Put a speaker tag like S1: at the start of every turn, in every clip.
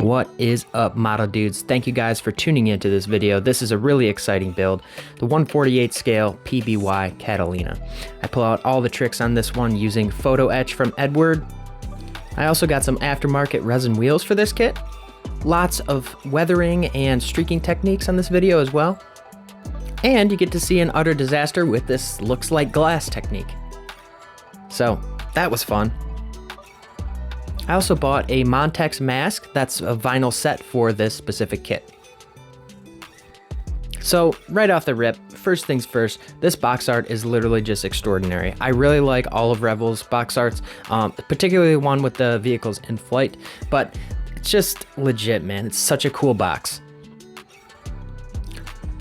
S1: What is up, model dudes? Thank you guys for tuning into this video. This is a really exciting build, the 1/48 scale PBY Catalina. I pull out all the tricks on this one using photo etch from Eduard. I also got some aftermarket resin wheels for this kit. Lots of weathering and streaking techniques on this video as well. And you get to see an utter disaster with this looks like glass technique. So that was fun. I also bought a Montex mask that's a vinyl set for this specific kit. So right off the rip, first things first, this box art is literally just extraordinary. I really like all of Revel's box arts, particularly one with the vehicles in flight, but it's just legit, man. It's such a cool box.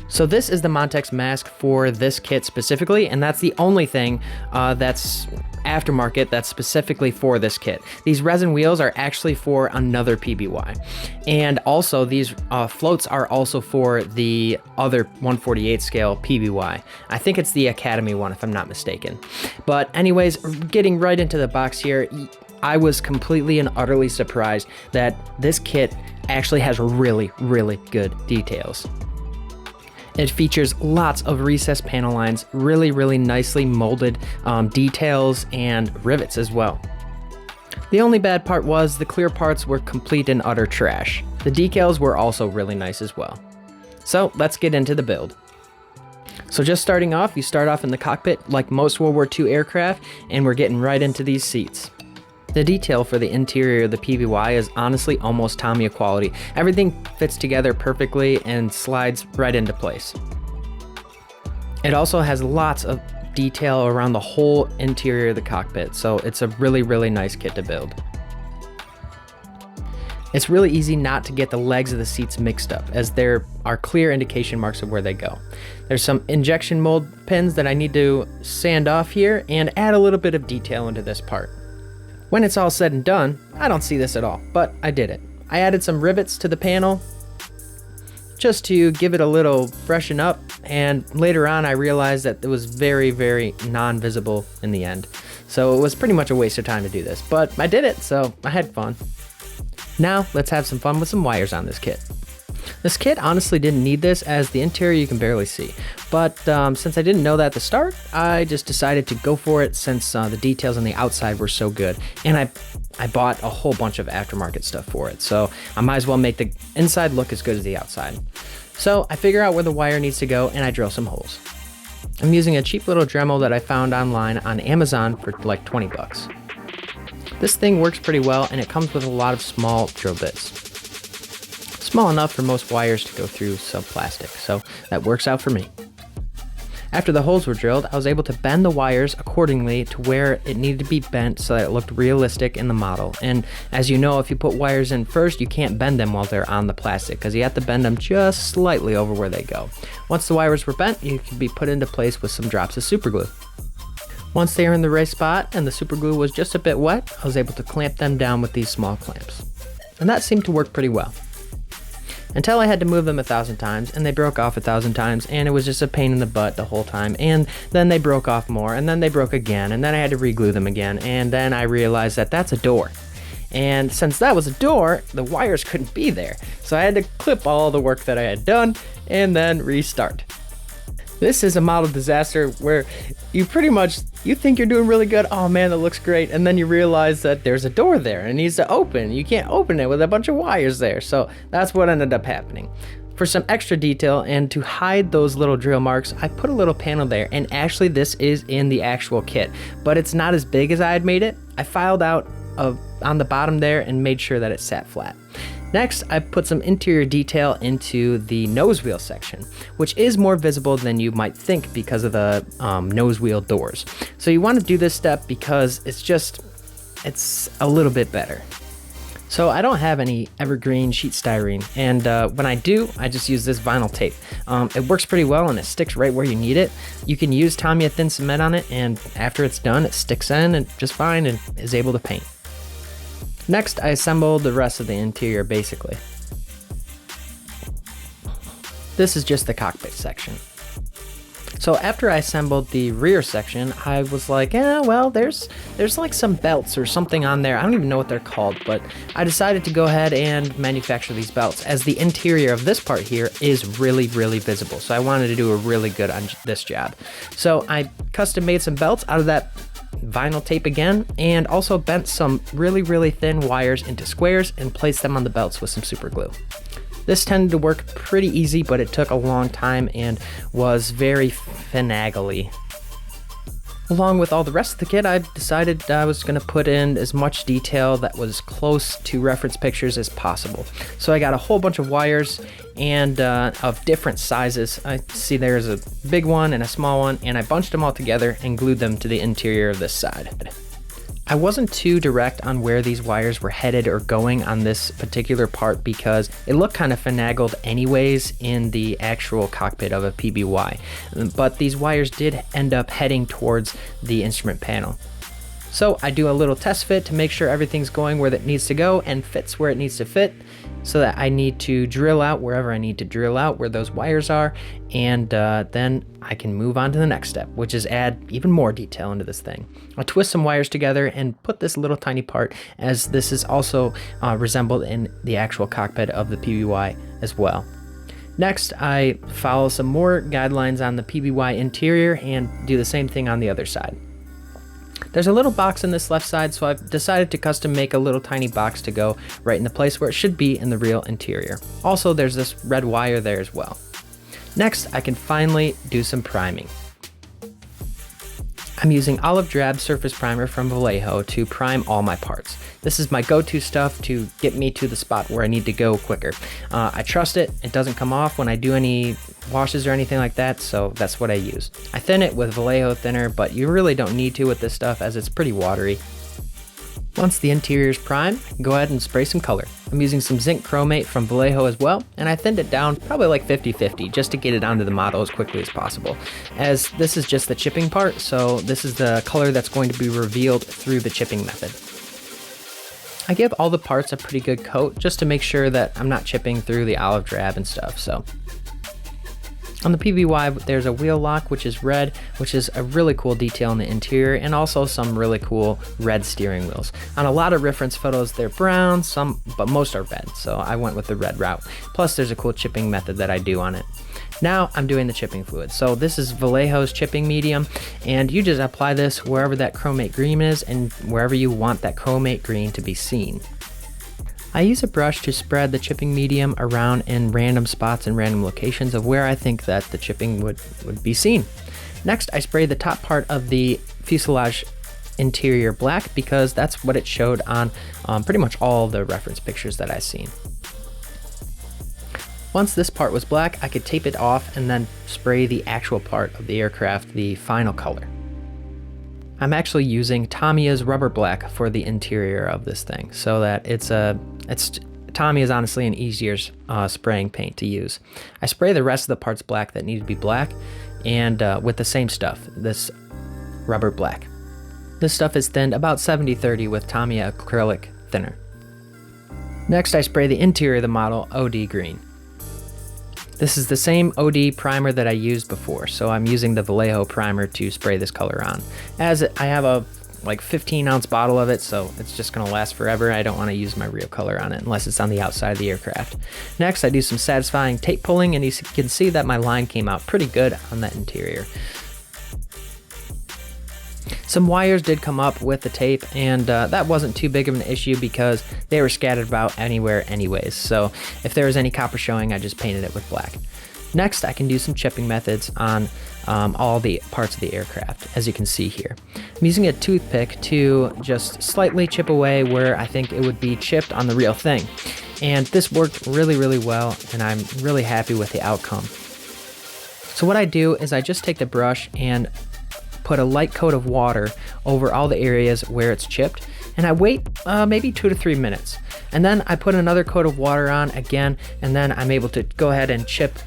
S1: So this is the Montex mask for this kit specifically, and that's the only thing that's aftermarket that's specifically for this kit. These resin wheels are actually for another PBY. And also these floats are also for the other 1/48 scale PBY. I think it's the Academy one if I'm not mistaken. But anyways, getting right into the box here, I was completely and utterly surprised that this kit actually has really, really good details. It features lots of recessed panel lines, really nicely molded details, and rivets as well. The only bad part was the clear parts were complete and utter trash. The decals were also really nice as well. So let's get into the build. So just starting off, you start off in the cockpit like most World War II aircraft, and we're getting right into these seats. The detail for the interior of the PBY is honestly almost Tamiya quality. Everything fits together perfectly and slides right into place. It also has lots of detail around the whole interior of the cockpit, so it's a really nice kit to build. It's really easy not to get the legs of the seats mixed up, as there are clear indication marks of where they go. There's some injection mold pins that I need to sand off here and add a little bit of detail into this part. When it's all said and done, I don't see this at all, but I did it. I added some rivets to the panel just to give it a little freshen up, and later on I realized that it was very non-visible in the end. So it was pretty much a waste of time to do this, but I did it, so I had fun. Now let's have some fun with some wires on this kit. This kit honestly didn't need this, as the interior you can barely see, but since I didn't know that at the start, I just decided to go for it since the details on the outside were so good, and I bought a whole bunch of aftermarket stuff for it, so I might as well make the inside look as good as the outside. So I figure out where the wire needs to go and I drill some holes. I'm using a cheap little Dremel that I found online on Amazon for like 20 bucks. This thing works pretty well, and it comes with a lot of small drill bits. Small enough for most wires to go through some plastic, so that works out for me. After the holes were drilled, I was able to bend the wires accordingly to where it needed to be bent so that it looked realistic in the model. And as you know, if you put wires in first, you can't bend them while they're on the plastic, because you have to bend them just slightly over where they go. Once the wires were bent, you can be put into place with some drops of super glue. Once they were in the right spot and the super glue was just a bit wet, I was able to clamp them down with these small clamps. And that seemed to work pretty well. Until I had to move them 1,000 times, and they broke off 1,000 times, and it was just a pain in the butt the whole time, and then they broke off more, and then they broke again, and then I had to re-glue them again, and then I realized that that's a door. And since that was a door, the wires couldn't be there, so I had to clip all the work that I had done, and then restart. This is a model disaster where you think you're doing really good. Oh man, that looks great. And then you realize that there's a door there and it needs to open. You can't open it with a bunch of wires there. So that's what ended up happening. For some extra detail and to hide those little drill marks, I put a little panel there, and actually this is in the actual kit, but it's not as big as I had made it. I filed out on the bottom there and made sure that it sat flat. Next, I put some interior detail into the nose wheel section, which is more visible than you might think because of the nose wheel doors. So you want to do this step because it's a little bit better. So I don't have any evergreen sheet styrene, and when I do, I just use this vinyl tape. It works pretty well and it sticks right where you need it. You can use Tamiya thin cement on it, and after it's done, it sticks in and just fine and is able to paint. Next, I assembled the rest of the interior basically. This is just the cockpit section. So after I assembled the rear section, I was like, well, there's like some belts or something on there. I don't even know what they're called, but I decided to go ahead and manufacture these belts, as the interior of this part here is really, really visible. So I wanted to do a really good on this job. So I custom made some belts out of that vinyl tape again, and also bent some really, really thin wires into squares and placed them on the belts with some super glue. This tended to work pretty easy, but it took a long time and was very finagly. Along with all the rest of the kit, I decided I was going to put in as much detail that was close to reference pictures as possible. So I got a whole bunch of wires and of different sizes. I see there's a big one and a small one, and I bunched them all together and glued them to the interior of this side. I wasn't too direct on where these wires were headed or going on this particular part because it looked kind of finagled anyways in the actual cockpit of a PBY, but these wires did end up heading towards the instrument panel. So I do a little test fit to make sure everything's going where it needs to go and fits where it needs to fit, so that I need to drill out wherever I need to drill out where those wires are, and then I can move on to the next step, which is add even more detail into this thing. I twist some wires together and put this little tiny part, as this is also resembled in the actual cockpit of the PBY as well. Next, I follow some more guidelines on the PBY interior and do the same thing on the other side. There's a little box in this left side, so I've decided to custom make a little tiny box to go right in the place where it should be in the real interior. Also, there's this red wire there as well. Next, I can finally do some priming. I'm using olive drab surface primer from Vallejo to prime all my parts. This is my go-to stuff to get me to the spot where I need to go quicker. I trust it. It doesn't come off when I do any washes or anything like that, so that's what I use. I thin it with Vallejo thinner, but you really don't need to with this stuff as it's pretty watery. Once the interior is primed, go ahead and spray some color. I'm using some zinc chromate from Vallejo as well, and I thinned it down probably like 50-50 just to get it onto the model as quickly as possible, as this is just the chipping part, so this is the color that's going to be revealed through the chipping method. I give all the parts a pretty good coat just to make sure that I'm not chipping through the olive drab and stuff. So on the PBY, there's a wheel lock, which is red, which is a really cool detail in the interior, and also some really cool red steering wheels. On a lot of reference photos, they're brown, but most are red, so I went with the red route. Plus, there's a cool chipping method that I do on it. Now I'm doing the chipping fluid. So this is Vallejo's chipping medium, and you just apply this wherever that chromate green is and wherever you want that chromate green to be seen. I use a brush to spread the chipping medium around in random spots and random locations of where I think that the chipping would be seen. Next, I spray the top part of the fuselage interior black because that's what it showed on pretty much all the reference pictures that I've seen. Once this part was black, I could tape it off and then spray the actual part of the aircraft the final color. I'm actually using Tamiya's rubber black for the interior of this thing, so that Tamiya is honestly an easier spraying paint to use. I spray the rest of the parts black that need to be black, and with the same stuff, this rubber black. This stuff is thinned about 70-30 with Tamiya acrylic thinner. Next, I spray the interior of the model OD green. This is the same OD primer that I used before, so I'm using the Vallejo primer to spray this color on. As I have a like 15-ounce bottle of it, so it's just gonna last forever. I don't wanna use my real color on it unless it's on the outside of the aircraft. Next, I do some satisfying tape pulling, and you can see that my line came out pretty good on that interior. Some wires did come up with the tape, and that wasn't too big of an issue because they were scattered about anywhere anyways. So if there was any copper showing, I just painted it with black. Next, I can do some chipping methods on all the parts of the aircraft, as you can see here. I'm using a toothpick to just slightly chip away where I think it would be chipped on the real thing. And this worked really, really well, and I'm really happy with the outcome. So what I do is I just take the brush and put a light coat of water over all the areas where it's chipped, and I wait maybe 2 to 3 minutes. And then I put another coat of water on again, and then I'm able to go ahead and chip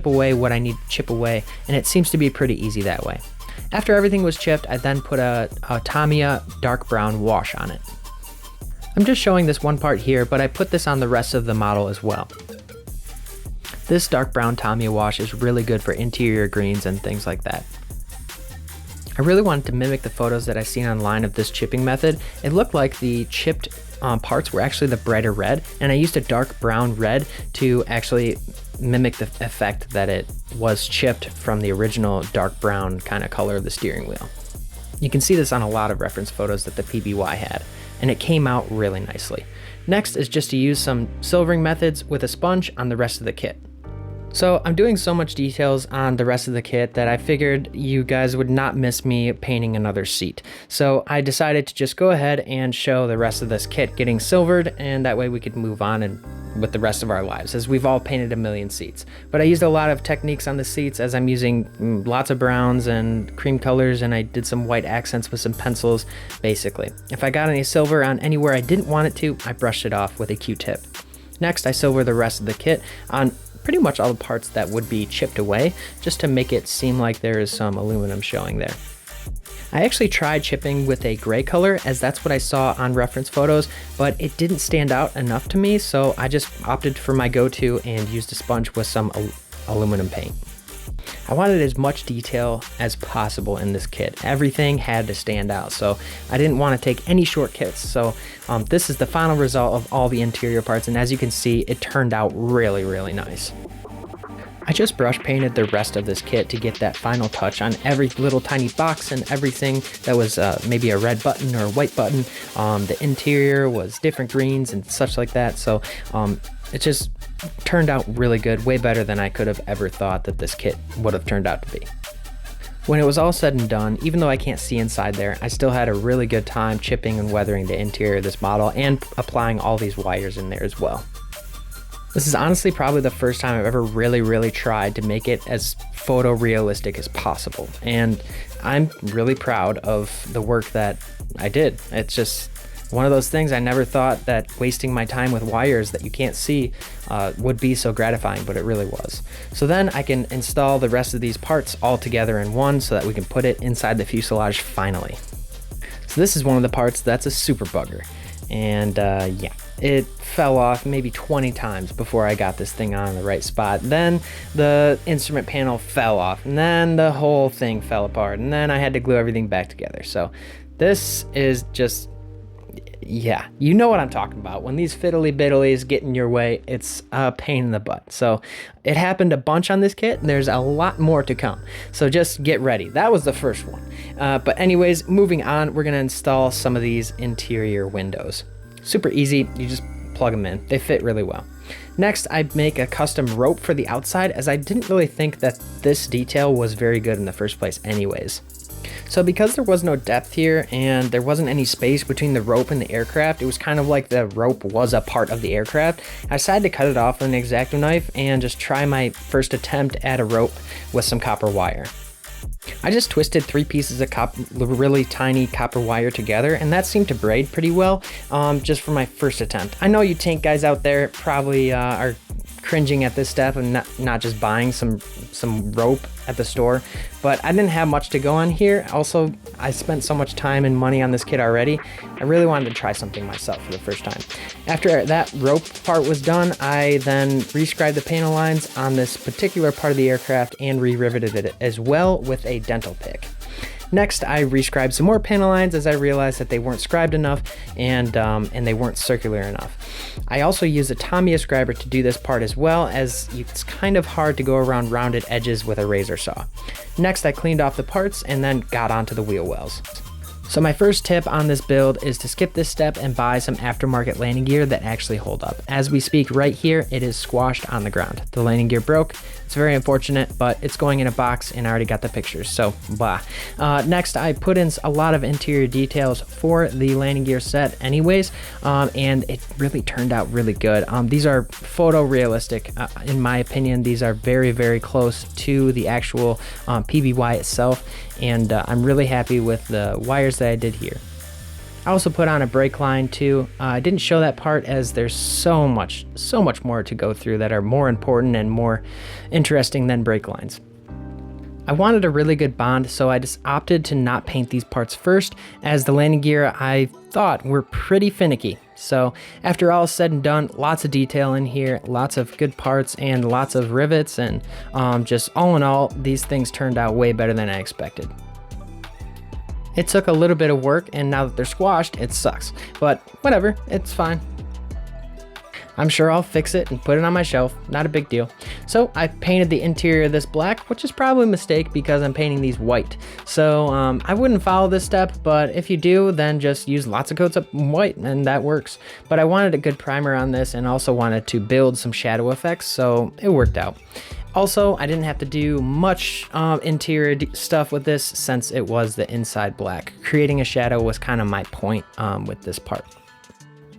S1: away what I need to chip away, and it seems to be pretty easy that way. After everything was chipped, I then put a Tamiya dark brown wash on it. I'm just showing this one part here, but I put this on the rest of the model as well. This dark brown Tamiya wash is really good for interior greens and things like that. I really wanted to mimic the photos that I seen online of this chipping method. It looked like the chipped parts were actually the brighter red, and I used a dark brown red to actually mimic the effect that it was chipped from the original dark brown kind of color of the steering wheel. You can see this on a lot of reference photos that the PBY had, and it came out really nicely. Next is just to use some silvering methods with a sponge on the rest of the kit. So I'm doing so much details on the rest of the kit that I figured you guys would not miss me painting another seat. So I decided to just go ahead and show the rest of this kit getting silvered, and that way we could move on and with the rest of our lives, as we've all painted a million seats. But I used a lot of techniques on the seats, as I'm using lots of browns and cream colors, and I did some white accents with some pencils, basically. If I got any silver on anywhere I didn't want it to, I brushed it off with a Q-tip. Next, I silver the rest of the kit on pretty much all the parts that would be chipped away, just to make it seem like there is some aluminum showing there. I actually tried chipping with a gray color, as that's what I saw on reference photos, but it didn't stand out enough to me, so I just opted for my go-to and used a sponge with some aluminum paint. I wanted as much detail as possible in this kit. Everything had to stand out, so I didn't want to take any shortcuts. So this is the final result of all the interior parts, and as you can see, it turned out really, really nice. I just brush painted the rest of this kit to get that final touch on every little tiny box and everything that was maybe a red button or a white button. The interior was different greens and such like that, so it just turned out really good, way better than I could have ever thought that this kit would have turned out to be. When it was all said and done, even though I can't see inside there, I still had a really good time chipping and weathering the interior of this model and applying all these wires in there as well. This is honestly probably the first time I've ever really tried to make it as photorealistic as possible, and I'm really proud of the work that I did. It's just one of those things I never thought that wasting my time with wires that you can't see would be so gratifying, but it really was. So then I can install the rest of these parts all together in one so that we can put it inside the fuselage finally. So this is one of the parts that's a super bugger, and yeah, it fell off maybe 20 times before I got this thing on the right spot. Then the instrument panel fell off, and then the whole thing fell apart, and then I had to glue everything back together. So this is just, yeah, you know what I'm talking about. When these fiddly biddlies get in your way, it's a pain in the butt. So it happened a bunch on this kit, and there's a lot more to come. So just get ready. That was the first one. But anyways, moving on, we're gonna install some of these interior windows. Super easy, you just plug them in. They fit really well. Next, I make a custom rope for the outside, as I didn't really think that this detail was very good in the first place anyways. So because there was no depth here and there wasn't any space between the rope and the aircraft, it was kind of like the rope was a part of the aircraft, I decided to cut it off with an X-Acto knife and just try my first attempt at a rope with some copper wire. I just twisted 3 pieces of really tiny copper wire together, and that seemed to braid pretty well just for my first attempt. I know you tank guys out there probably are cringing at this step and not just buying some rope at the store, but I didn't have much to go on here. Also, I spent so much time and money on this kit already. I really wanted to try something myself for the first time. After that rope part was done, I then rescribed the panel lines on this particular part of the aircraft and re-riveted it as well with a dental pick. Next, I rescribed some more panel lines as I realized that they weren't scribed enough and they weren't circular enough. I also used a Tamiya scriber to do this part as well, as it's kind of hard to go around rounded edges with a razor saw. Next, I cleaned off the parts and then got onto the wheel wells. So my first tip on this build is to skip this step and buy some aftermarket landing gear that actually hold up. As we speak right here, it is squashed on the ground. The landing gear broke. It's very unfortunate, but it's going in a box and I already got the pictures, so blah. Next, I put in a lot of interior details for the landing gear set anyways, and it really turned out really good. These are photorealistic. In my opinion, these are very close to the actual PBY itself, and I'm really happy with the wires that I did here. I also put on a brake line too. I didn't show that part as there's so much more to go through that are more important and more interesting than brake lines. I wanted a really good bond, so I just opted to not paint these parts first, as the landing gear I thought were pretty finicky. So after all is said and done, lots of detail in here, lots of good parts and lots of rivets, and just all in all, these things turned out way better than I expected. It took a little bit of work, and now that they're squashed, it sucks, but whatever, it's fine. I'm sure I'll fix it and put it on my shelf, not a big deal. So I painted the interior of this black, which is probably a mistake because I'm painting these white. So I wouldn't follow this step, but if you do, then just use lots of coats of white and that works. But I wanted a good primer on this and also wanted to build some shadow effects, so it worked out. Also, I didn't have to do much interior stuff with this since it was the inside black. Creating a shadow was kind of my point with this part.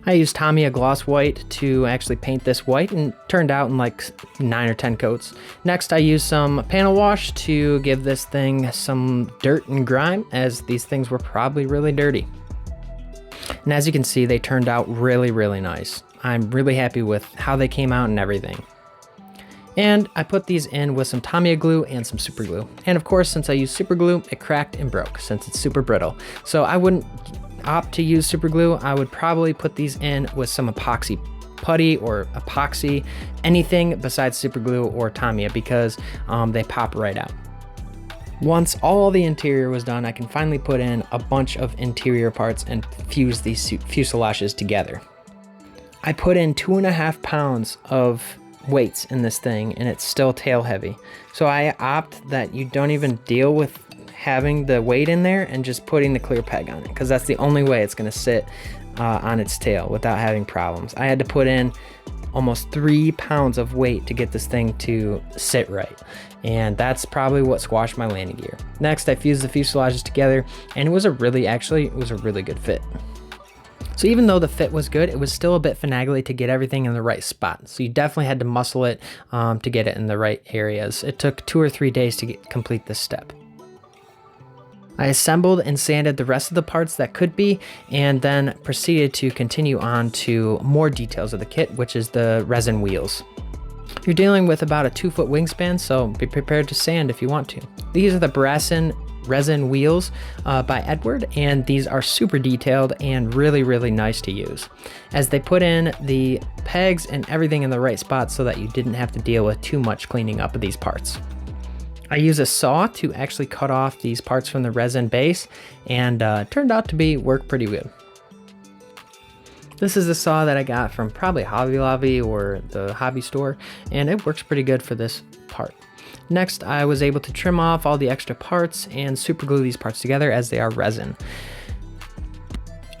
S1: I used Tamiya gloss white to actually paint this white, and turned out in like 9 or 10 coats. Next, I used some panel wash to give this thing some dirt and grime, as these things were probably really dirty. And as you can see, they turned out really, really nice. I'm really happy with how they came out and everything. And I put these in with some Tamiya glue and some super glue. And of course, since I used super glue, it cracked and broke since it's super brittle. So I wouldn't opt to use super glue. I would probably put these in with some epoxy putty or epoxy, anything besides super glue or Tamiya, because they pop right out. Once all the interior was done, I can finally put in a bunch of interior parts and fuse these fuselages together. I put in 2.5 pounds of weights in this thing, and it's still tail heavy. So I opt that you don't even deal with having the weight in there and just putting the clear peg on it, because that's the only way it's going to sit on its tail without having problems. I had to put in almost 3 pounds of weight to get this thing to sit right, and that's probably what squashed my landing gear. Next, I fused the fuselages together, and it was a really good fit. So even though the fit was good, it was still a bit finagly to get everything in the right spot. So you definitely had to muscle it to get it in the right areas. It took 2 or 3 days to complete this step. I assembled and sanded the rest of the parts that could be, and then proceeded to continue on to more details of the kit, which is the resin wheels. You're dealing with about a 2-foot wingspan, so be prepared to sand if you want to. These are the resin wheels by Eduard, and these are super detailed and really, really nice to use, as they put in the pegs and everything in the right spot so that you didn't have to deal with too much cleaning up of these parts. I use a saw to actually cut off these parts from the resin base, and turned out to work pretty good. This is a saw that I got from probably Hobby Lobby or the hobby store, and it works pretty good for this part. Next, I was able to trim off all the extra parts and super glue these parts together, as they are resin.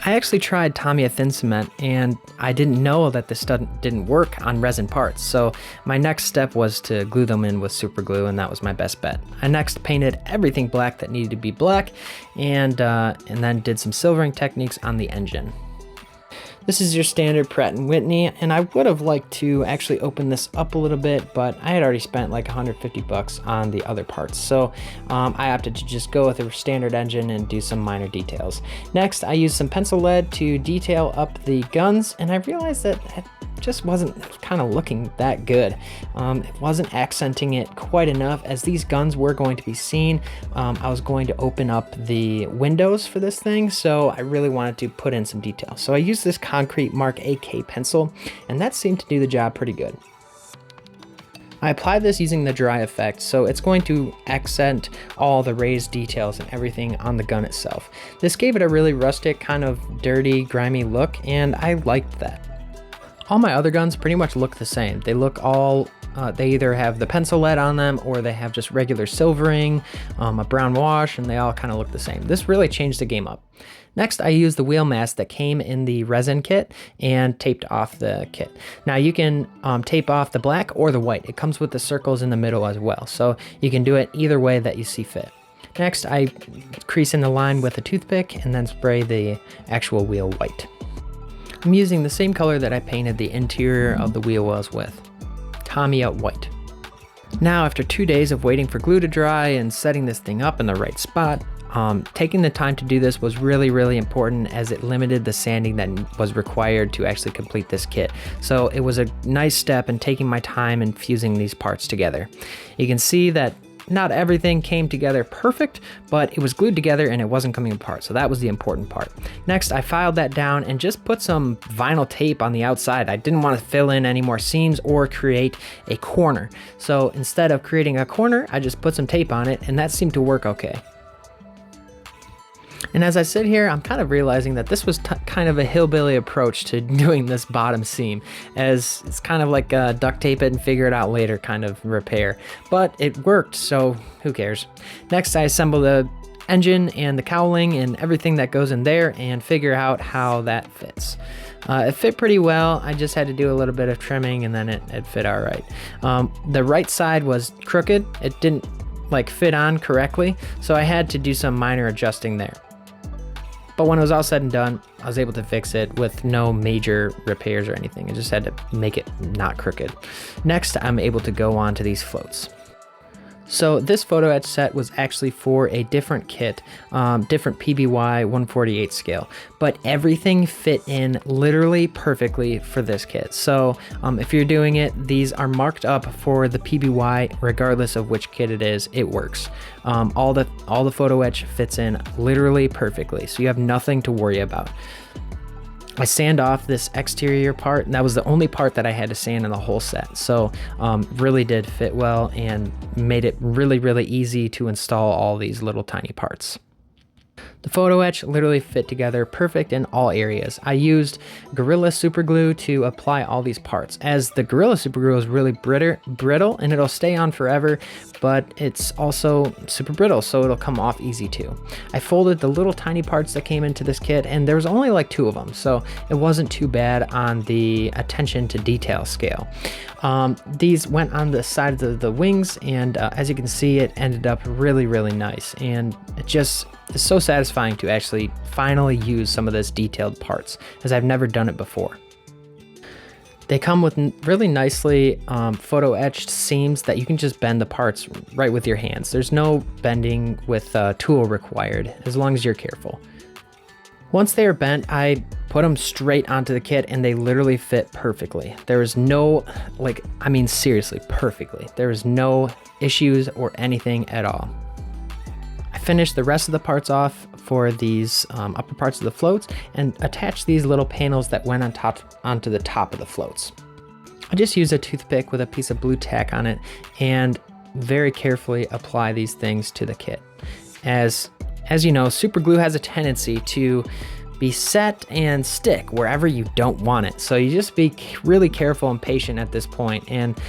S1: I actually tried Tamiya thin cement, and I didn't know that this didn't work on resin parts, so my next step was to glue them in with super glue, and that was my best bet. I next painted everything black that needed to be black, and then did some silvering techniques on the engine. This is your standard Pratt & Whitney, and I would have liked to actually open this up a little bit, but I had already spent like $150 on the other parts, so I opted to just go with a standard engine and do some minor details. Next, I used some pencil lead to detail up the guns, and I realized that it just wasn't kind of looking that good. It wasn't accenting it quite enough, as these guns were going to be seen. I was going to open up the windows for this thing, so I really wanted to put in some detail. So I used this Concrete Mark AK pencil, and that seemed to do the job pretty good. I applied this using the dry effect, so it's going to accent all the raised details and everything on the gun itself. This gave it a really rustic, kind of dirty, grimy look, and I liked that. All my other guns pretty much look the same. They look all, they either have the pencil lead on them, or they have just regular silvering, a brown wash, and they all kind of look the same. This really changed the game up. Next, I used the wheel mask that came in the resin kit and taped off the kit. Now you can tape off the black or the white. It comes with the circles in the middle as well, so you can do it either way that you see fit. Next, I crease in the line with a toothpick and then spray the actual wheel white. I'm using the same color that I painted the interior of the wheel wells with, Tamiya white. Now, after 2 days of waiting for glue to dry and setting this thing up in the right spot, taking the time to do this was really, really important, as it limited the sanding that was required to actually complete this kit. So it was a nice step in taking my time and fusing these parts together. You can see that not everything came together perfect, but it was glued together and it wasn't coming apart, so that was the important part. Next, I filed that down and just put some vinyl tape on the outside. I didn't want to fill in any more seams or create a corner. So instead of creating a corner, I just put some tape on it, and that seemed to work okay. And as I sit here, I'm kind of realizing that this was kind of a hillbilly approach to doing this bottom seam, as it's kind of like duct tape it and figure it out later kind of repair. But it worked, so who cares? Next, I assemble the engine and the cowling and everything that goes in there and figure out how that fits. It fit pretty well. I just had to do a little bit of trimming and then it fit all right. The right side was crooked. It didn't fit on correctly, so I had to do some minor adjusting there. But when it was all said and done, I was able to fix it with no major repairs or anything. I just had to make it not crooked. Next, I'm able to go on to these floats. So this photo etch set was actually for a different kit, different PBY 148 scale, but everything fit in literally perfectly for this kit. So if you're doing it, these are marked up for the PBY regardless of which kit it is, it works. All the photo etch fits in literally perfectly, so you have nothing to worry about. I sand off this exterior part, and that was the only part that I had to sand in the whole set. So really did fit well and made it really, really easy to install all these little tiny parts. The photo etch literally fit together perfect in all areas. I used Gorilla Super Glue to apply all these parts, as the Gorilla Super Glue is really brittle and it'll stay on forever, but it's also super brittle, so it'll come off easy too. I folded the little tiny parts that came into this kit, and there was only like 2 of them, so it wasn't too bad on the attention to detail scale. These went on the sides of the wings, and as you can see, it ended up really, really nice, and it just is so satisfying to actually finally use some of this detailed parts, as I've never done it before. They come with really nicely photo etched seams that you can just bend the parts right with your hands. There's no bending with a tool required, as long as you're careful. Once they are bent, I put them straight onto the kit, and they literally fit perfectly. There is no, seriously, perfectly. There is no issues or anything at all. I finished the rest of the parts off for these upper parts of the floats and attached these little panels that went onto the top of the floats. I just used a toothpick with a piece of blue tack on it and very carefully apply these things to the kit. As you know, super glue has a tendency to be set and stick wherever you don't want it. So you just be really careful and patient at this point, and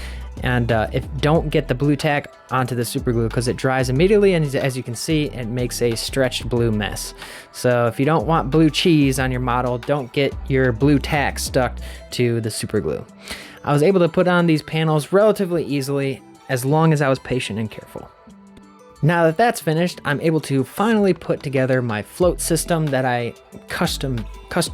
S1: don't get the blue tack onto the super glue because it dries immediately, and as you can see, it makes a stretched blue mess. So if you don't want blue cheese on your model, don't get your blue tack stuck to the super glue. I was able to put on these panels relatively easily as long as I was patient and careful. Now that that's finished, I'm able to finally put together my float system that I custom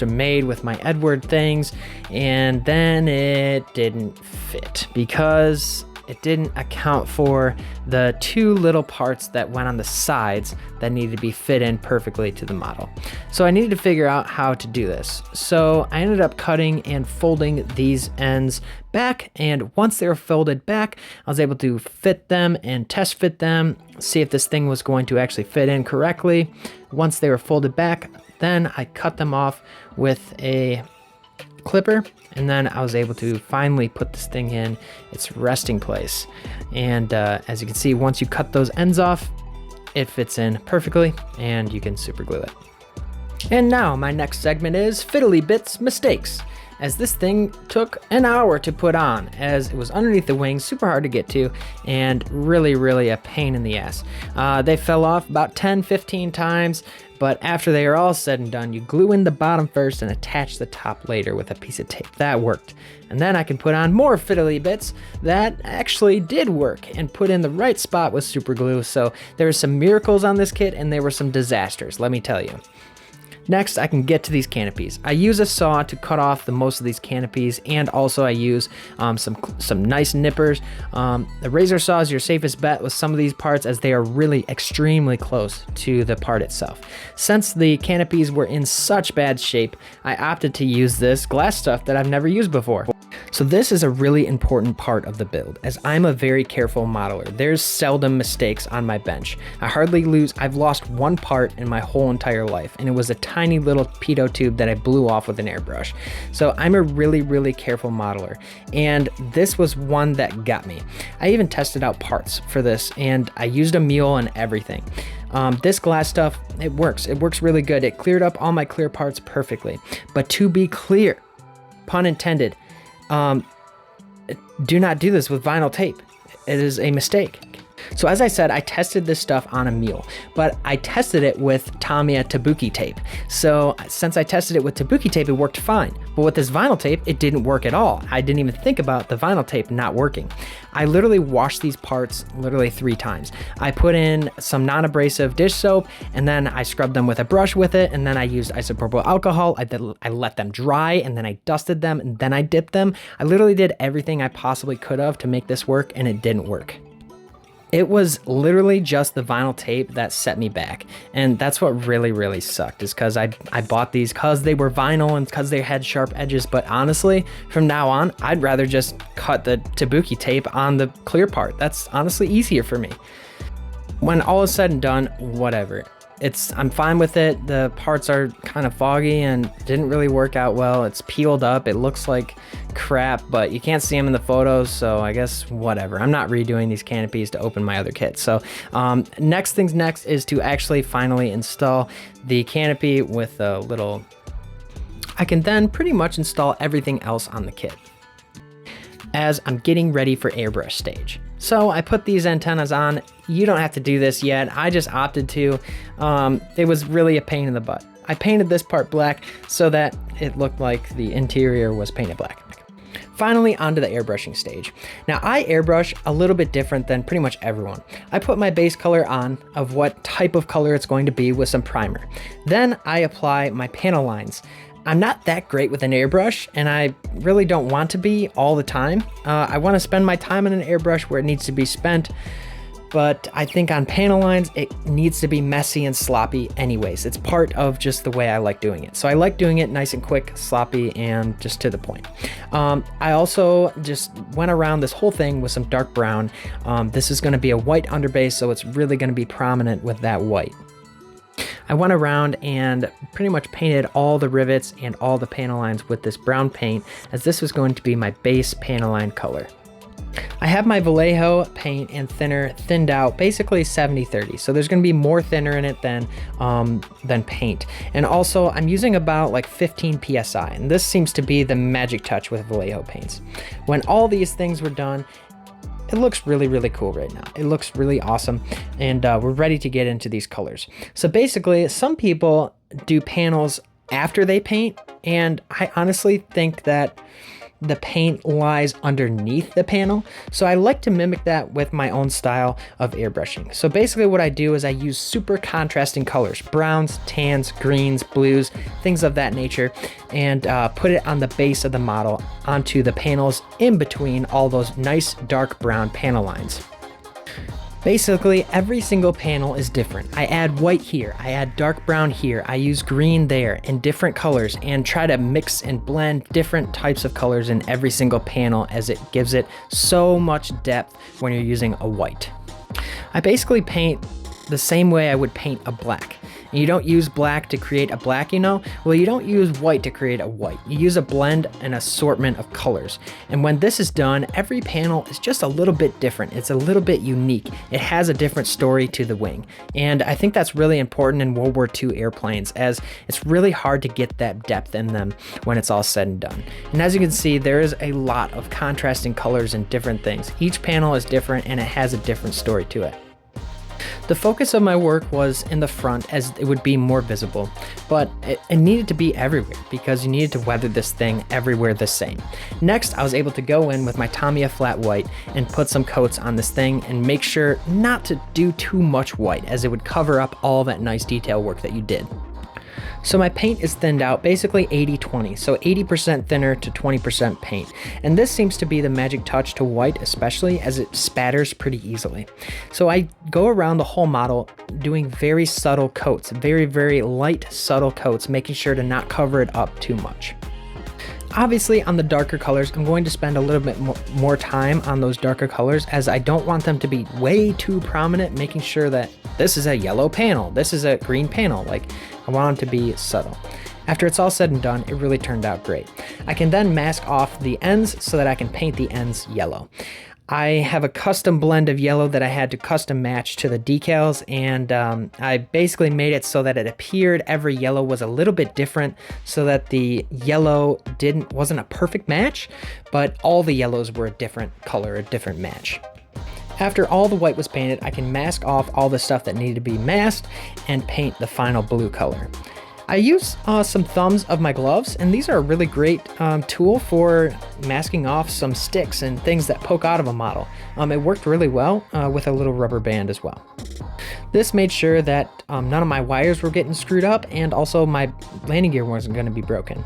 S1: made with my Eduard things, and then it didn't fit because it didn't account for the 2 little parts that went on the sides that needed to be fit in perfectly to the model. So I needed to figure out how to do this. So I ended up cutting and folding these ends back, and once they were folded back, I was able to fit them and test fit them, see if this thing was going to actually fit in correctly. Once they were folded back, then I cut them off with a clipper, and then I was able to finally put this thing in its resting place. And as you can see, once you cut those ends off, it fits in perfectly and you can super glue it. And now my next segment is Fiddly Bits Mistakes, as this thing took an hour to put on, as it was underneath the wings, super hard to get to, and really, really a pain in the ass. They fell off about 10-15 times, but after they are all said and done, you glue in the bottom first and attach the top later with a piece of tape. That worked. And then I can put on more fiddly bits that actually did work and put in the right spot with super glue. So there were some miracles on this kit, and there were some disasters, let me tell you. Next, I can get to these canopies. I use a saw to cut off the most of these canopies, and also I use some nice nippers. The razor saw is your safest bet with some of these parts, as they are really extremely close to the part itself. Since the canopies were in such bad shape, I opted to use this glass stuff that I've never used before. So So this is a really important part of the build, as I'm a very careful modeler. There's seldom mistakes on my bench. I've lost one part in my whole entire life, and it was a tiny little pitot tube that I blew off with an airbrush. So I'm a really, really careful modeler, and this was one that got me. I even tested out parts for this, and I used a mule and everything. This glass stuff, it works really good. It cleared up all my clear parts perfectly. But to be clear, pun intended, do not do this with vinyl tape. It is a mistake. So as I said, I tested this stuff on a mule, but I tested it with Tamiya Tabuki tape. So since I tested it with Tabuki tape, it worked fine. But with this vinyl tape, it didn't work at all. I didn't even think about the vinyl tape not working. I literally washed these parts literally 3 times. I put in some non-abrasive dish soap, and then I scrubbed them with a brush with it, and then I used isopropyl alcohol. I let them dry, and then I dusted them, and then I dipped them. I literally did everything I possibly could have to make this work, and it didn't work. It was literally just the vinyl tape that set me back. And that's what really, really sucked, is because I bought these because they were vinyl and because they had sharp edges. But honestly, from now on, I'd rather just cut the Tabuki tape on the clear part. That's honestly easier for me. When all is said and done, whatever. I'm fine with it. The parts are kind of foggy and didn't really work out well. It's peeled up. It looks like crap, but you can't see them in the photos, so I guess whatever. I'm not redoing these canopies to open my other kit. So next things next is to actually finally install the canopy with a little... I can then pretty much install everything else on the kit as I'm getting ready for airbrush stage. So I put these antennas on. You don't have to do this yet. I just opted to. It was really a pain in the butt. I painted this part black so that it looked like the interior was painted black. Finally, onto the airbrushing stage. Now, I airbrush a little bit different than pretty much everyone. I put my base color on of what type of color it's going to be with some primer. Then I apply my panel lines. I'm not that great with an airbrush, and I really don't want to be all the time. I want to spend my time on an airbrush where it needs to be spent, but I think on panel lines, it needs to be messy and sloppy anyways. It's part of just the way I like doing it. So I like doing it nice and quick, sloppy, and just to the point. I also just went around this whole thing with some dark brown. This is going to be a white underbase, so it's really going to be prominent with that white. I went around and pretty much painted all the rivets and all the panel lines with this brown paint, as this was going to be my base panel line color. I have my Vallejo paint and thinner thinned out, basically 70-30. So there's going to be more thinner in it than paint. And also I'm using about like 15 PSI, and this seems to be the magic touch with Vallejo paints. When all these things were done, it looks really, really cool right now. It looks really awesome, and we're ready to get into these colors. So basically, some people do panels after they paint, and I honestly think that the paint lies underneath the panel. So I like to mimic that with my own style of airbrushing. So basically what I do is I use super contrasting colors, browns, tans, greens, blues, things of that nature, and put it on the base of the model onto the panels in between all those nice dark brown panel lines. Basically, every single panel is different. I add white here, I add dark brown here, I use green there in different colors, and try to mix and blend different types of colors in every single panel, as it gives it so much depth when you're using a white. I basically paint the same way I would paint a black. And you don't use black to create a black, you know? Well, you don't use white to create a white. You use a blend and assortment of colors. And when this is done, every panel is just a little bit different. It's a little bit unique. It has a different story to the wing. And I think that's really important in World War II airplanes, as it's really hard to get that depth in them when it's all said and done. And as you can see, there is a lot of contrasting colors and different things. Each panel is different and it has a different story to it. The focus of my work was in the front, as it would be more visible, but it needed to be everywhere because you needed to weather this thing everywhere the same. Next, I was able to go in with my Tamiya flat white and put some coats on this thing and make sure not to do too much white, as it would cover up all that nice detail work that you did. So my paint is thinned out, basically 80-20, so 80% thinner to 20% paint. And this seems to be the magic touch to white, especially as it spatters pretty easily. So I go around the whole model doing very subtle coats, very, very light, subtle coats, making sure to not cover it up too much. Obviously on the darker colors, I'm going to spend a little bit more time on those darker colors, as I don't want them to be way too prominent, making sure that this is a yellow panel, this is a green panel. Like, I want them to be subtle. After it's all said and done, it really turned out great. I can then mask off the ends so that I can paint the ends yellow. I have a custom blend of yellow that I had to custom match to the decals, and I basically made it so that it appeared every yellow was a little bit different, so that the yellow wasn't a perfect match, but all the yellows were a different color, a different match. After all the white was painted, I can mask off all the stuff that needed to be masked and paint the final blue color. I use some thumbs of my gloves, and these are a really great tool for masking off some sticks and things that poke out of a model. It worked really well with a little rubber band as well. This made sure that none of my wires were getting screwed up, and also my landing gear wasn't going to be broken.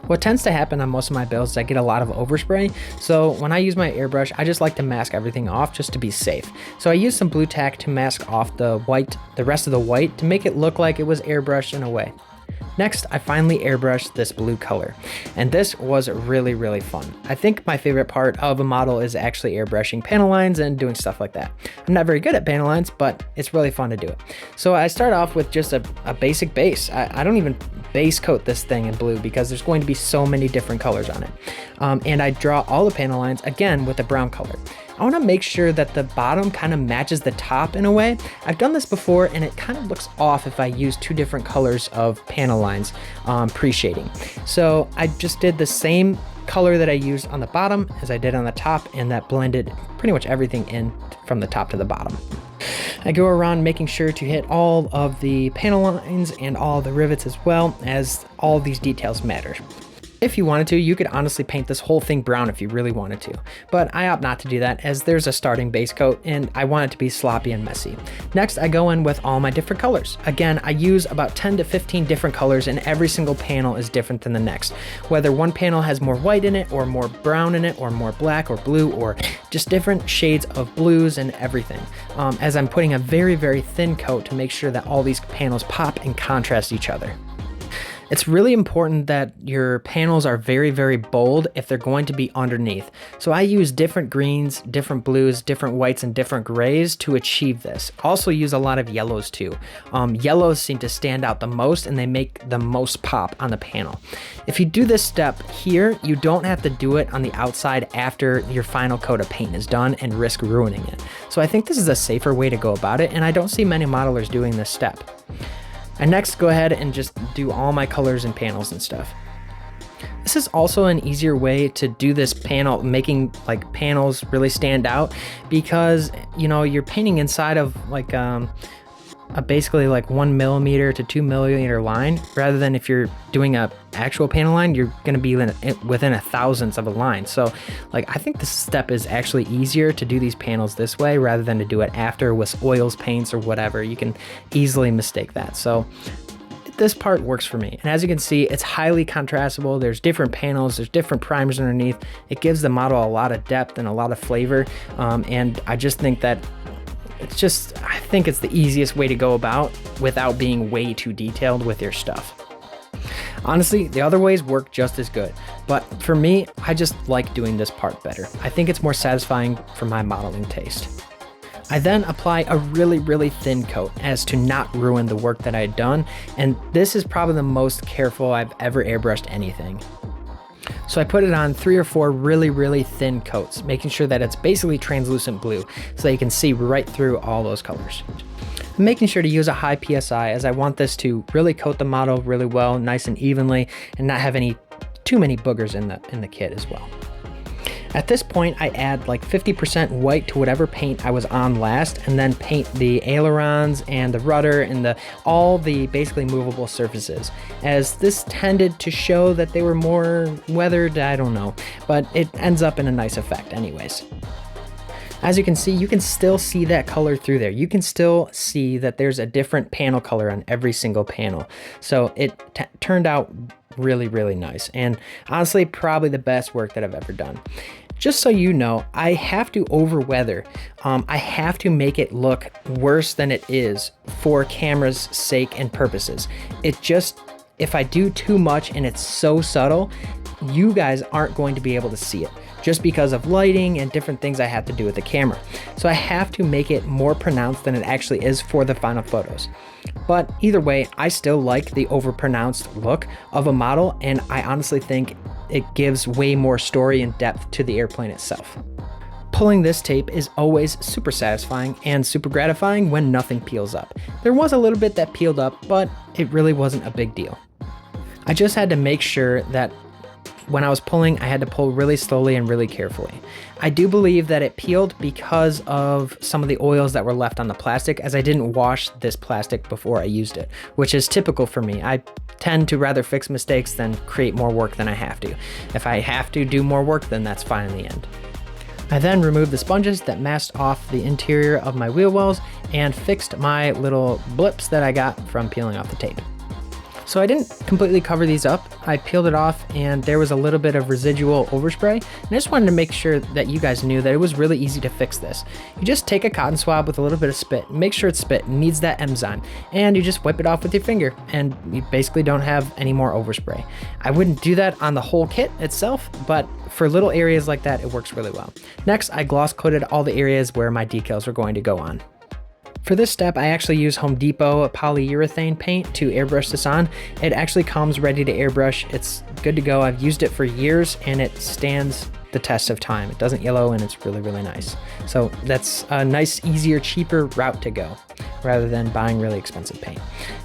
S1: What tends to happen on most of my builds is I get a lot of overspray, so when I use my airbrush, I just like to mask everything off just to be safe. So I use some blue tack to mask off the rest of the white, to make it look like it was airbrushed in a way. Next, I finally airbrushed this blue color, and this was really, really fun. I think my favorite part of a model is actually airbrushing panel lines and doing stuff like that. I'm not very good at panel lines, but it's really fun to do it. So I start off with just a basic base. I don't even base coat this thing in blue because there's going to be so many different colors on it. And I draw all the panel lines again with a brown color. I want to make sure that the bottom kind of matches the top in a way. I've done this before, and it kind of looks off if I use two different colors of panel lines pre-shading. So I just did the same color that I used on the bottom as I did on the top, and that blended pretty much everything in from the top to the bottom. I go around making sure to hit all of the panel lines and all the rivets, as well as all these details matter. If you wanted to, you could honestly paint this whole thing brown if you really wanted to, but I opt not to do that, as there's a starting base coat and I want it to be sloppy and messy. Next, I go in with all my different colors. Again, I use about 10 to 15 different colors, and every single panel is different than the next. Whether one panel has more white in it, or more brown in it, or more black or blue, or just different shades of blues and everything. As I'm putting a very, very thin coat to make sure that all these panels pop and contrast each other. It's really important that your panels are very, very bold if they're going to be underneath. So I use different greens, different blues, different whites, and different grays to achieve this. Also use a lot of yellows too. Yellows seem to stand out the most, and they make the most pop on the panel. If you do this step here, you don't have to do it on the outside after your final coat of paint is done and risk ruining it. So I think this is a safer way to go about it, and I don't see many modelers doing this step. I next go ahead and just do all my colors and panels and stuff. This is also an easier way to do this panel, making like panels really stand out, because you're painting inside of like basically like 1 millimeter to 2 millimeter line, rather than if you're doing a actual panel line, you're going to be within a thousandth of a line. So like, I think this step is actually easier to do these panels this way rather than to do it after with oils, paints, or whatever. You can easily mistake that. So this part works for me. And as you can see, it's highly contrastable. There's different panels, there's different primers underneath. It gives the model a lot of depth and a lot of flavor. And I just think that I think it's the easiest way to go about without being way too detailed with your stuff. Honestly, the other ways work just as good, but for me, I just like doing this part better. I think it's more satisfying for my modeling taste. I then apply a really, really thin coat as to not ruin the work that I had done, and this is probably the most careful I've ever airbrushed anything. So I put it on 3 or 4 really, really thin coats, making sure that it's basically translucent blue, so that you can see right through all those colors. I'm making sure to use a high PSI, as I want this to really coat the model really well, nice and evenly, and not have too many boogers in the kit as well. At this point, I add like 50% white to whatever paint I was on last, and then paint the ailerons and the rudder and all the basically movable surfaces, as this tended to show that they were more weathered, I don't know, but it ends up in a nice effect anyways. As you can see, you can still see that color through there. You can still see that there's a different panel color on every single panel. So it turned out really, really nice, and honestly, probably the best work that I've ever done. Just so you know, I have to over-weather. I have to make it look worse than it is for camera's sake and purposes. If I do too much and it's so subtle, you guys aren't going to be able to see it just because of lighting and different things I have to do with the camera. So I have to make it more pronounced than it actually is for the final photos. But either way, I still like the over-pronounced look of a model, and I honestly think it gives way more story and depth to the airplane itself. Pulling this tape is always super satisfying and super gratifying when nothing peels up. There was a little bit that peeled up, but it really wasn't a big deal. I just had to make sure that when I was pulling, I had to pull really slowly and really carefully. I do believe that it peeled because of some of the oils that were left on the plastic, as I didn't wash this plastic before I used it, which is typical for me. I tend to rather fix mistakes than create more work than I have to. If I have to do more work, then that's fine in the end. I then removed the sponges that masked off the interior of my wheel wells and fixed my little blips that I got from peeling off the tape. So I didn't completely cover these up. I peeled it off and there was a little bit of residual overspray. And I just wanted to make sure that you guys knew that it was really easy to fix this. You just take a cotton swab with a little bit of spit, make sure it's spit, it needs that Emzyme, and you just wipe it off with your finger and you basically don't have any more overspray. I wouldn't do that on the whole kit itself, but for little areas like that, it works really well. Next, I gloss coated all the areas where my decals were going to go on. For this step, I actually use Home Depot polyurethane paint to airbrush this on. It actually comes ready to airbrush. It's good to go. I've used it for years and it stands the test of time. It doesn't yellow and it's really, really nice. So that's a nice, easier, cheaper route to go rather than buying really expensive paint.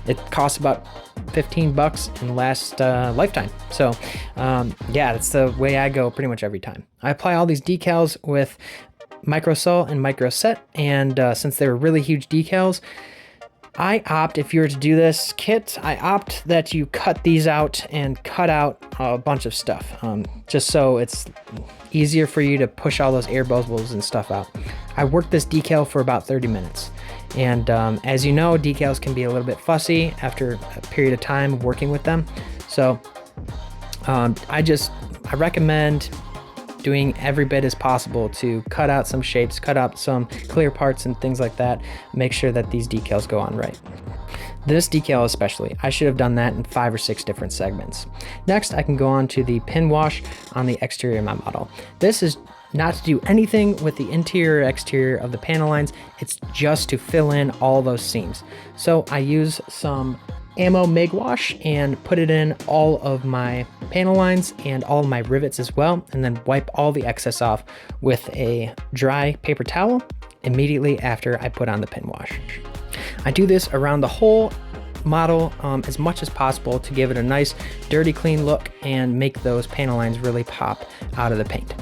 S1: It costs about 15 bucks and lasts lifetime. So yeah, that's the way I go pretty much every time. I apply all these decals with micro sol and micro set, and since they were really huge decals, I opt, if you were to do this kit, I opt that you cut these out and cut out a bunch of stuff, just so it's easier for you to push all those air bubbles and stuff out. I worked this decal for about 30 minutes. And as you know, decals can be a little bit fussy after a period of time working with them. So I recommend doing every bit as possible to cut out some shapes, cut out some clear parts and things like that. Make sure that these decals go on right. This decal especially, I should have done that in 5 or 6 different segments. Next, I can go on to the pin wash on the exterior of my model. This is not to do anything with the interior or exterior of the panel lines. It's just to fill in all those seams. So I use some ammo MIG wash and put it in all of my panel lines and all of my rivets as well, and then wipe all the excess off with a dry paper towel immediately after I put on the pin wash. I do this around the whole model as much as possible to give it a nice dirty clean look and make those panel lines really pop out of the paint.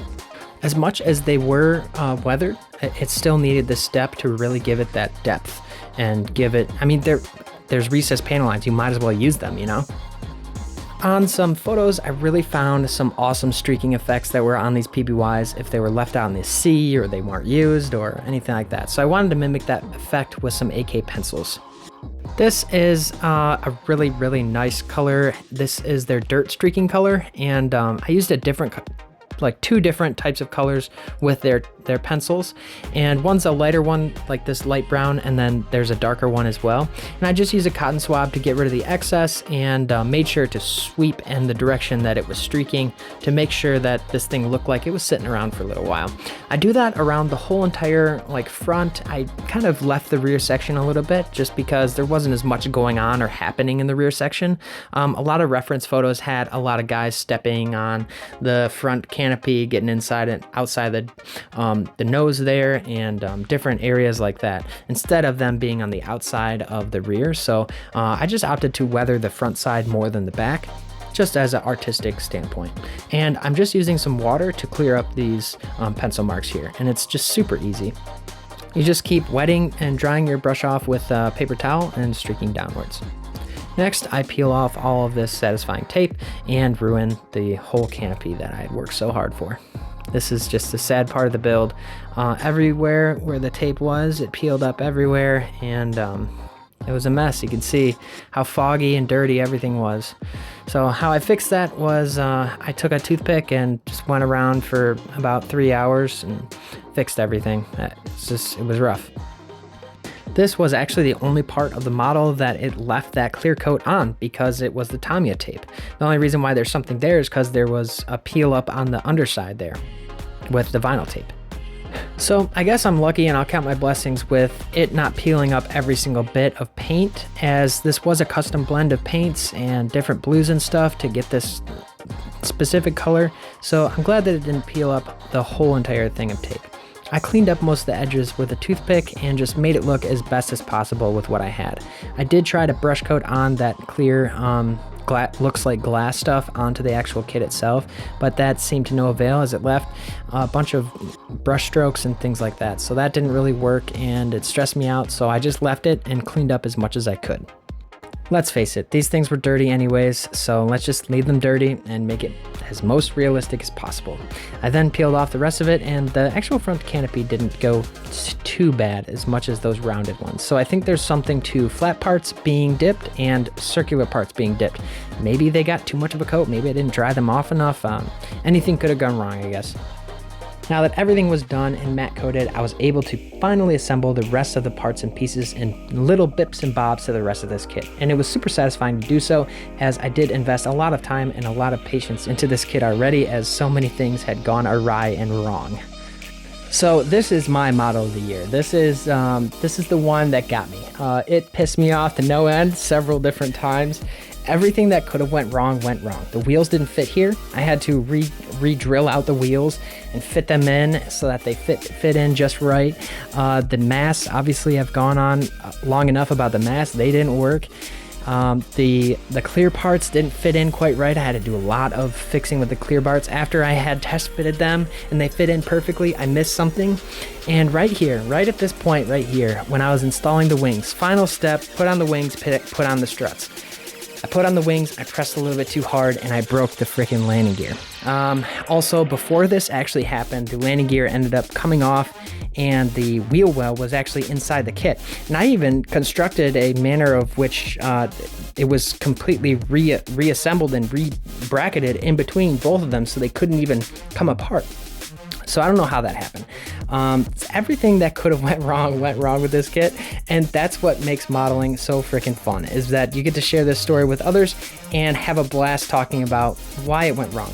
S1: As much as they were weathered, it still needed this step to really give it that depth and give it, I mean, there's recessed panel lines, you might as well use them, you know? On some photos, I really found some awesome streaking effects that were on these PBYs if they were left out in the sea or they weren't used or anything like that. So I wanted to mimic that effect with some AK pencils. This is a really, really nice color. This is their dirt streaking color, and I used a different like 2 different types of colors with their pencils, and one's a lighter one like this light brown, and then there's a darker one as well. And I just used a cotton swab to get rid of the excess and made sure to sweep in the direction that it was streaking to make sure that this thing looked like it was sitting around for a little while. I do that around the whole entire like front. I kind of left the rear section a little bit just because there wasn't as much going on or happening in the rear section. A lot of reference photos had a lot of guys stepping on the front canopy, getting inside and outside the nose there, and different areas like that, instead of them being on the outside of the rear. So I just opted to weather the front side more than the back, just as an artistic standpoint. And I'm just using some water to clear up these pencil marks here, and it's just super easy. You just keep wetting and drying your brush off with a paper towel and streaking downwards. Next, I peel off all of this satisfying tape and ruin the whole canopy that I had worked so hard for. This is just the sad part of the build. Everywhere where the tape was, it peeled up everywhere, and it was a mess. You could see how foggy and dirty everything was. So how I fixed that was I took a toothpick and just went around for about 3 hours and fixed everything. It was rough. This was actually the only part of the model that it left that clear coat on because it was the Tamiya tape. The only reason why there's something there is because there was a peel up on the underside there with the vinyl tape. So I guess I'm lucky, and I'll count my blessings with it not peeling up every single bit of paint, as this was a custom blend of paints and different blues and stuff to get this specific color. So I'm glad that it didn't peel up the whole entire thing of tape. I cleaned up most of the edges with a toothpick and just made it look as best as possible with what I had. I did try to brush coat on that clear looks like glass stuff onto the actual kit itself, but that seemed to no avail, as it left a bunch of brush strokes and things like that. So that didn't really work, and it stressed me out, so I just left it and cleaned up as much as I could. Let's face it, these things were dirty anyways, so let's just leave them dirty and make it as most realistic as possible. I then peeled off the rest of it, and the actual front canopy didn't go too bad as much as those rounded ones. So I think there's something to flat parts being dipped and circular parts being dipped. Maybe they got too much of a coat, maybe I didn't dry them off enough. Anything could have gone wrong, I guess. Now that everything was done and matte coated, I was able to finally assemble the rest of the parts and pieces in little bips and bobs to the rest of this kit. And it was super satisfying to do so, as I did invest a lot of time and a lot of patience into this kit already, as so many things had gone awry and wrong. So this is my model of the year. This is the one that got me. It pissed me off to no end several different times. Everything that could have went wrong. The wheels didn't fit here. I had to re-drill out the wheels and fit them in so that they fit in just right. The masts, obviously I've gone on long enough about the masts. They didn't work. The clear parts didn't fit in quite right. I had to do a lot of fixing with the clear parts. After I had test fitted them and they fit in perfectly, I missed something. And right here, right at this point right here, when I was installing the wings, final step, put on the wings, put on the struts. I put on the wings, I pressed a little bit too hard, and I broke the freaking landing gear. Also, before this actually happened, the landing gear ended up coming off, and the wheel well was actually inside the kit. And I even constructed a manner of which it was completely reassembled and re-bracketed in between both of them, so they couldn't even come apart. So I don't know how that happened. Everything that could have went wrong with this kit, and that's what makes modeling so freaking fun, is that you get to share this story with others and have a blast talking about why it went wrong.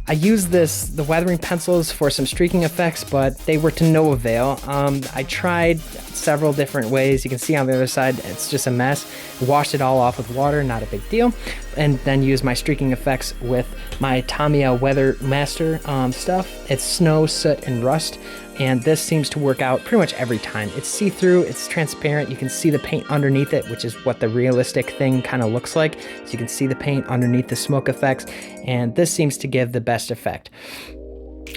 S1: I used the weathering pencils for some streaking effects, but they were to no avail. I tried several different ways. You can see on the other side, it's just a mess. Washed it all off with water, not a big deal. And then used my streaking effects with my Tamiya Weather Master stuff. It's snow, soot, and rust. And this seems to work out pretty much every time. It's see-through, it's transparent, you can see the paint underneath it, which is what the realistic thing kind of looks like. So you can see the paint underneath the smoke effects, and this seems to give the best effect.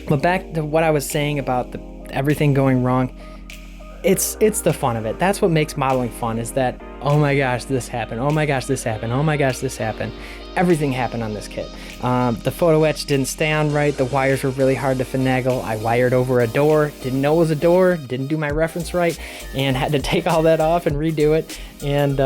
S1: But back to what I was saying about everything going wrong, it's the fun of it. That's what makes modeling fun, is that, oh my gosh, this happened, oh my gosh, this happened, oh my gosh, this happened. Everything happened on this kit. The photo etch didn't stay on right. The wires were really hard to finagle. I wired over a door, didn't know it was a door, didn't do my reference right, and had to take all that off and redo it. And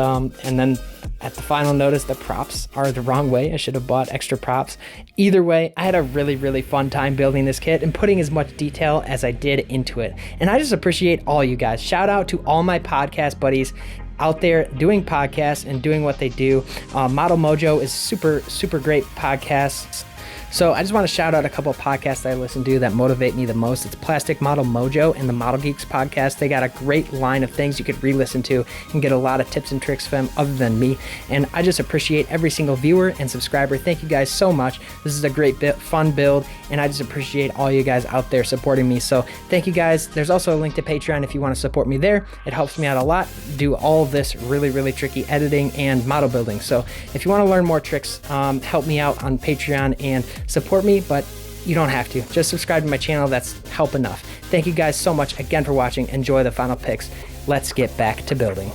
S1: then at the final notice, the props are the wrong way. I should have bought extra props. Either way, I had a really, really fun time building this kit and putting as much detail as I did into it. And I just appreciate all you guys. Shout out to all my podcast buddies out there doing podcasts and doing what they do. Model Mojo is super great podcast. So I just want to shout out a couple of podcasts I listen to that motivate me the most. It's Plastic Model Mojo and the Model Geeks podcast. They got a great line of things you could re-listen to and get a lot of tips and tricks from other than me. And I just appreciate every single viewer and subscriber. Thank you guys so much. This is a great fun build, and I just appreciate all you guys out there supporting me. So thank you guys. There's also a link to Patreon if you want to support me there. It helps me out a lot. Do all of this really tricky editing and model building. So if you want to learn more tricks, help me out on Patreon and support me, but you don't have to. Just subscribe to my channel. That's help enough. Thank you guys so much again for watching. Enjoy the final picks. Let's get back to building.